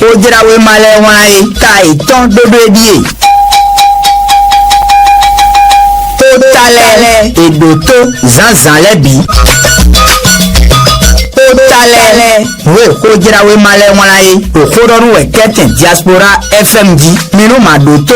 ojirawe male wanae ta iton dodo edie to tale edoto zanzan lebi to tale we ojirawe male wanae okodoru we keten diaspora fmd minu madoto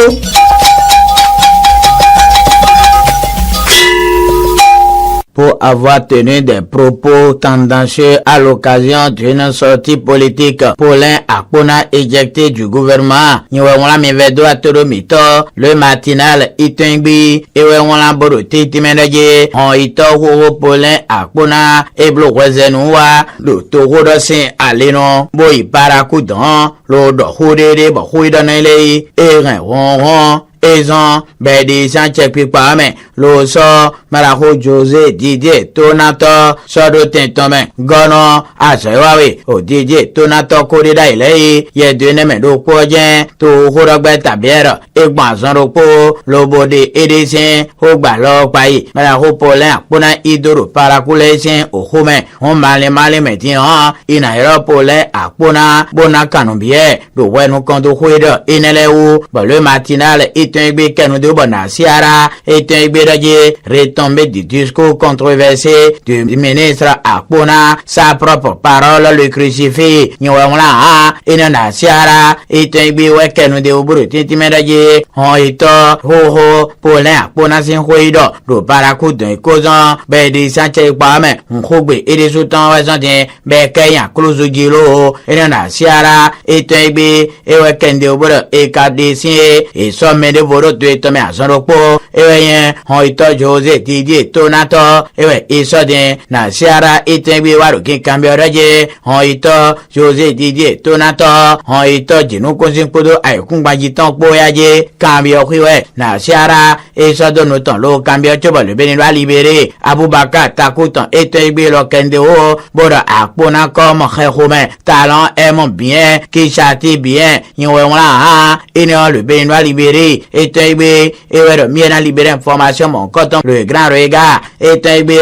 pour avoir tenu des propos tendancieux à l'occasion d'une sortie politique. Paulin Akpona éjecté du gouvernement. Niwewala mivedo atolomito le matinal itengbi ewewala borote timenaje on ito ho Paulin Akpona eblo wezenwa lo toro dosin aleno boy parakudan lo do hodere bo hoidanele eren ron Ezon, Bedi Sanchez Pipame, Loso, Marajo Jose, Didier, Tonato, Sodo Tentome, Gono, Asewawi, O Didier, Tonato, Corida Ilei, Yedune do Kojen, To Horogbe Tabiero, Egbanson Ropo, Lobo de Edison, Hogbalo Pai, Marajo Polin, Puna Idoro, Paraculation, Ohome, Homale Male Metion, Inairo Polin, Akpona, Bona Canobie, Do Wenu Kondo Huido, Ineleu, le matinal, Itengbe Kenoudo Bonasiara, Itengbe Raje, retombé du discours controversé du ministre Akpona, sa propre parole le crucifix, Nyawala, Inonasiara, Itengbe Kenoudo Bruti Timeraje, Hoito, Hoho, Paulin Akpona Sin Huido, do Paracoudon Kozan, Bedi Sanchez Pame, Hogbe, et des soutans Wazantin, Bekeyan, Clozo Gilo, Inonasiara, Itengbe, Ewekende Buru, Ekadesi, et somme de Boro de Tomé à Zonropo, Ewen, Hoito Jose, Didier, Tonato, Ewe, Isodin, Nasiara, Itengbe Waruki Cambioraje, Hoito, Jose, Didier, Tonato, Hoito, Jinu Kozin Podo, Aykumba Jiton Poyaje, Cambio Hiwe, Nasiara, Isodonoton, Lo Cambio Chobo, le Béninois libéré, Aboubaka, Takuton, Itengbe, Lo Kendeo, Bora Akpona comme Khoumen, talent aime bien, qui châtie bien, Yowala, Inon, le Béninois libéré, Itengbe, Ewe, Miena libéré information, mon coton, le grand regard, Itengbe,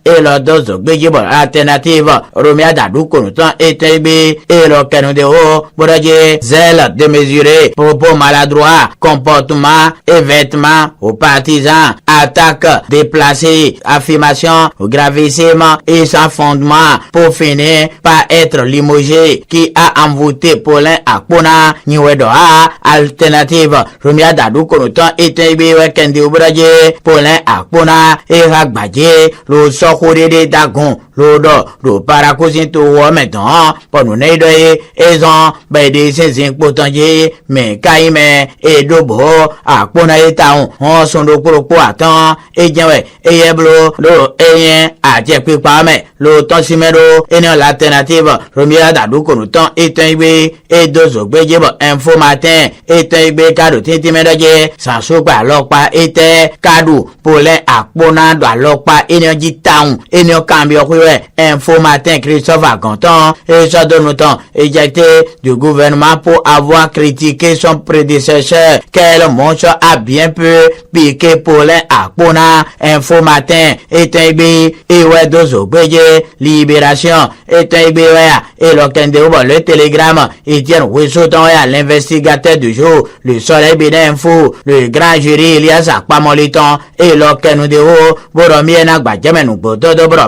et le dose Béjibo, alternative, Romia Dadouko, Itengbe, et le Canodeo, Boraje, zèle démesuré, propos maladroit, comportement et vêtements aux partisans, attaque déplacée, affirmation gravissime et sans fondement, pour finir par être limogé, qui a envoûté Paulin Akpona, Niwedoa, alternative, Romia Dadouko, Itengbe, Kendi Obraje, Paulin Akpona, et Ragbadje, le Sokore de Dagon, Lodo, le Paracosin to maintenant, pour nous n'aider, Ezon, Bede Sezin Potanje, mais Kaime, et Dobo, Akpona et Taon, on son do Koropo attend, et Djawe, et Yeblo, lo Eyen, a Tchekwi Pame, lo Tonsimero, et non l'alternative, Romia Dadouko, Itengbe, et Dozo Bejebo, Info Matin, Itengbe, Kado Tintimedaje, sans soupa, Lokpa, Ete, Kado, Paulin Akpona, doit Lokpa, Énergie Town, et non Cambio, Info Matin, Christophe Agonton, et ça donne autant éjecté du gouvernement pour avoir critiqué son prédécesseur, quel monstre a bien peu piqué Paulin Akpona, Info Matin, Itengbe, et ouais, Dozo Beye, Libération, Itengbe, et le télégramme, Etienne Wissouton, l'investigateur du jour, le soleil bénin info, le grand jury Elias Akpamoliton, et l'Okendeo, Boromien Badjamen Bodo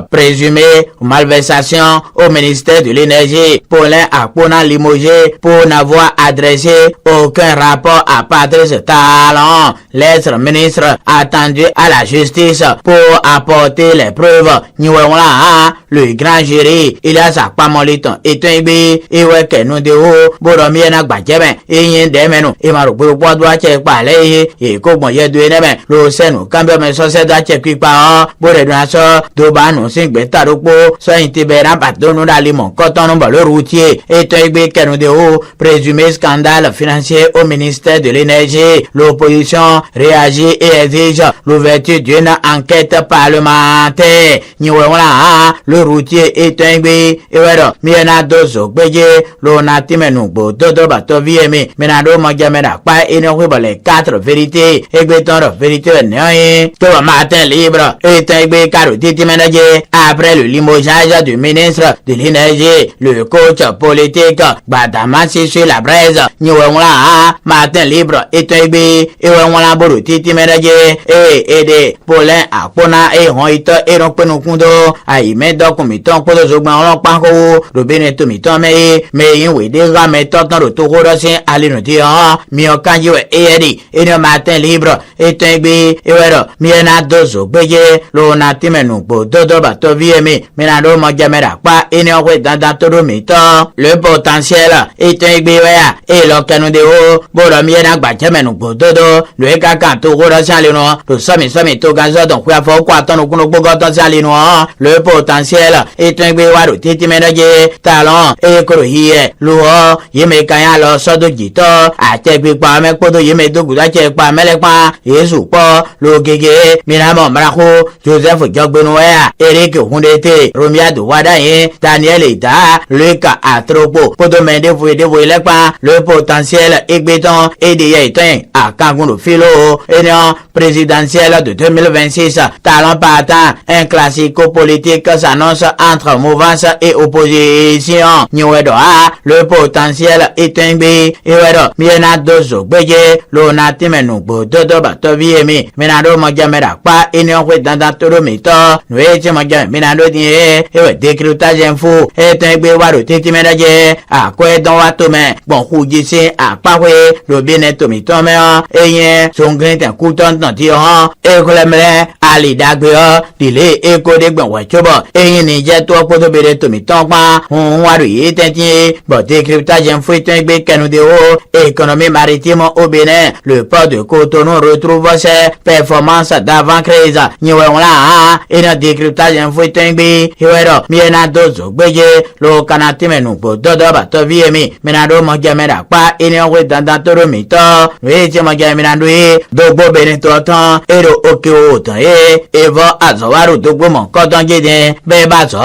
présumé malversation au ministère de l'énergie, Paulin Akpona limogé pour n'avoir adressé aucun rapport à Patrice Talon, lettre ministre attendu à la justice pour apporter les preuves. Niwewala, le grand jury, Elias Akpamoliton, Itengbe, Eweke Nudeo, Boromien Badjamen, et Yendemeno, et Marubo Bois Check Palais, et Kobon Yedueneme, le Seno, Cambio Mesose Check Pipa, Boredonaso, Dobano, Sing Betaropo, soit Intibera, Padono d'Alimon, Coton, le routier, et Tengbe Kenodeo, présumé scandale financier au ministère de l'énergie. L'opposition réagit et exige l'ouverture d'une enquête parlementaire. Niwewala, le routier et Tengbe, et Wero, Miena Dozo, Beje, Lonatimenu, Dodo Batoviemi, Menado Magyamena, pas énorme les 4 vérités, et Béton, vérité, Néoé, tout matin libre, et Tengbe, Caro, Titimenaje, après le limogeage du ministre de l'énergie, le coach politique Badama sur la braise, Niwangla, Martin Libre, et Toibi, et Wangla Buru Titi Médaje, et des Paulin Akpona, et Hoïto, et Ronkpenukundo, à y mettre donc Miton, pour le Zogman, Panko, le Beneto Miton, mais oui, déjà, mais tant le tour de à l'inuti, Miokanjo, et Eddie, et le Martin Libre, et Toibi, et Wero, Miena Dozo, Beye, Lona Timenu, Dodo Bato Viemi, Menado Mogamera, pas, et Nyowe, dans tout Miton, le potentiel, et Toibi, et l'occasion de haut, Boromiena, Bachamenu, Dodo, le Kakanto, Salino, le Sami Togazo, donc il faut quoi ton Bogoton Salino, le potentiel, et Toibi, Waru, Titi Médaje, Talon, et Korohie, Luo, Yemekaya, lo Sodo Gito, a Tepi, Pame, Kodo, Yemedo, Gudache, Pamelekpa, Yesupo, Lo Gege, Minamo, Braho, Joseph Jogbenoa, Eric Hundete, Romia de Wadaye, Daniel Ita, Luca Atropo, Podomende, Vuelepa, le potentiel, Egbeton, et des à Kangono Philo, et non, présidentiel de 2026, talent partant, un classico-politique s'annonce entre mouvance et opposition. Niwedoa, le potentiel est un bi, et wedo, miena dozo, beye, l'ona timenubo, dodo batoviemi, menado mogamera, pas, et non, dans tout le mito, nous étions mogamera, menado die, et décryptage info, et un bi, waro, titi medaje, à quoi dans watome, bon, houdisi, à pawe, le bien-être mitome, et son grain d'un couton dans tirant, et que Ali Dagbeo, Dile, Eko de Gwenwachobo, et Ninja to pour de bede to mitomba, on wari etentie, but décryptage infouitant Bekanudeo, économie maritime au Bénin, le port de Cotonou retrouve ses performances d'avant-crise, Niwela, et le décryptage infouitant Be, Hiwero, Miena Dozo, Beye, le Canatime Nupo, Dodo Batoviemi, Menado Mogamera, pas, et Niwe dans Toro Mito, Viti Mogaminandui, Dobo Benetotan, et le Okeo, Evo Azowaru Dogomon, Koton Gede, Bebazo,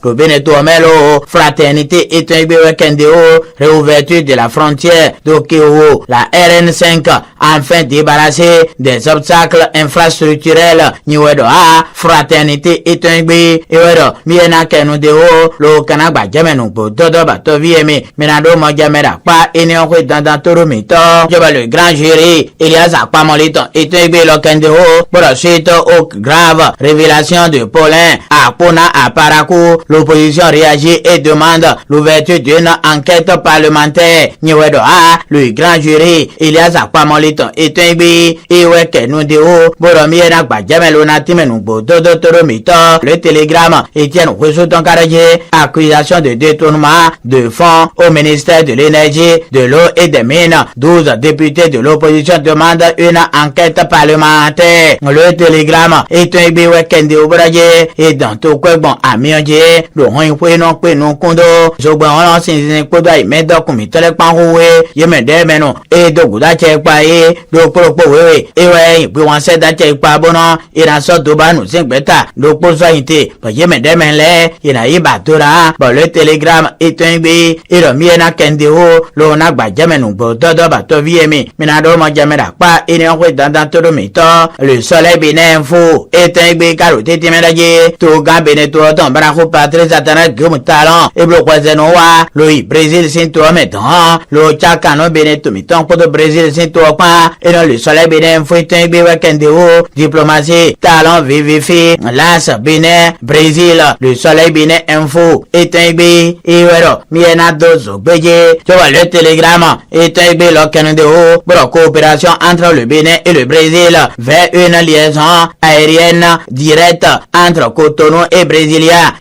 le Beneto Melo, Fraternité et un Bewekendeo, réouverture de la frontière d'Okeo, la RN5, enfin débarrassée des obstacles infrastructurels, Niwedoa, Fraternité et un Bewedo, Miena Kenudeo, le Kanaba Jamenupo, Dodo Batoviemi, Menado Mogamera, pas énéoé dans Toromito, Joba le grand jury, Elias Akpamolito et un Belokendeo, pour la suite au grave révélation de Paulin Akpona à Parakou, l'opposition réagit et demande l'ouverture d'une enquête parlementaire. Niwedoa, le grand jury, Elias Akpamolito et Tengbi, Iweke Nudeo, Boromiena Bajamelona Timenubo, Dodo Toromito, le télégramme, Etienne Rousseau Karaje, accusation de détournement de fonds au ministère de l'énergie, de l'eau et des mines. 12 députés de l'opposition demandent une enquête parlementaire. Le télégramme est un biwekende obraje et dans tout quoi bon amionje le hoinfwe non kwe non kondo zogba on sin kodo ai medo kumi tele panwe yemede meno e doguda che pa e do propo we e we bi wan se da che pa bono ira so do banu sin beta do poso inte pa yemede menle ina iba tora ba le télégramme est un bi iro miena kende o lo na gba jamenu bo dodo ba to viemi minado mo jamera pa ine on dans tout le mito le soleil binen fou et un bé carotte timédaje to gambene to ton braho patrice atana gum talent et blo kwazenoa le Brésil sin to metan le chakano bene to miton pour le Brésil sin to pa et dans le soleil binen fou et un bé wakendeo diplomatie talent vivifi las bene Brésil le soleil binen info et un bé et wero miena dozo beye tu vois le télégramme et un bé lo canadeo pour coopération entre le Bénin et le Brésil vers une liaison aérienne directe entre Cotonou et Brasilia.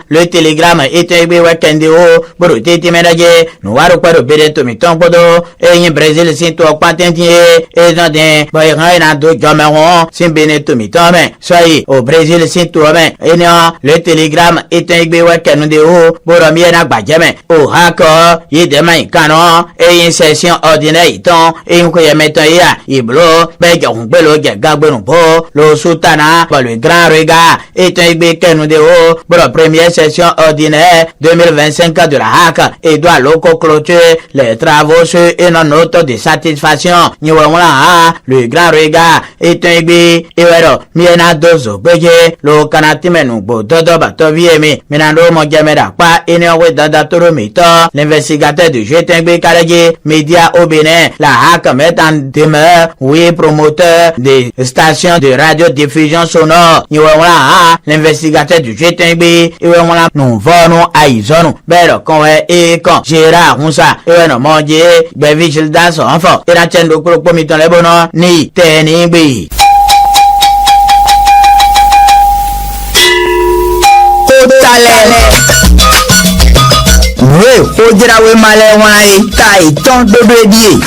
Le télégramme est un peu wakendeo, pour titi médaje, nous allons pas le bédé to miton podo, et un Brésil si toi patentier, et dans des bayrains de Jameron, si béné to miton, soyez au Brésil si toi, et non, le télégramme est un peu wakendeo, pour un bien abadjame, au hako, y demain canon, et une session ordinaire, et un koya metoya, iblo, beja un belo gagabon bo, lo sultana, pour le grand regard, et un bécanudeo, pour la première session ordinaire 2025 de la HAC, et doit loco clôturer les travaux sur une note de satisfaction. information ni wala le grand regard etengbe ewero miena dozo gbeje lo kanati menu gbo dodo bato viemi minando mo jamera pa ene we dada toro mito l'investigateur de Jetengbe Kareje média au Bénin la HAC met en demeure oui promoteur des stations de radiodiffusion sonore ni wala l'investigateur de Jetengbe ewela nous vono aizono bero konwe e kon Gérard Moussa eweno monje gbe vigilance enfant et la chaîne de groupe miton le bono ni tenigbe we ojira we male wai kai ton dodo edie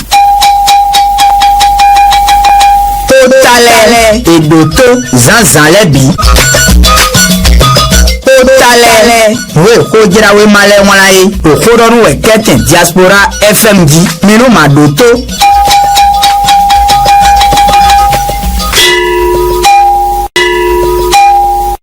totale edoto zanzan lebi totale we ojira we male wai okodoru we keten diaspora FMD minu madoto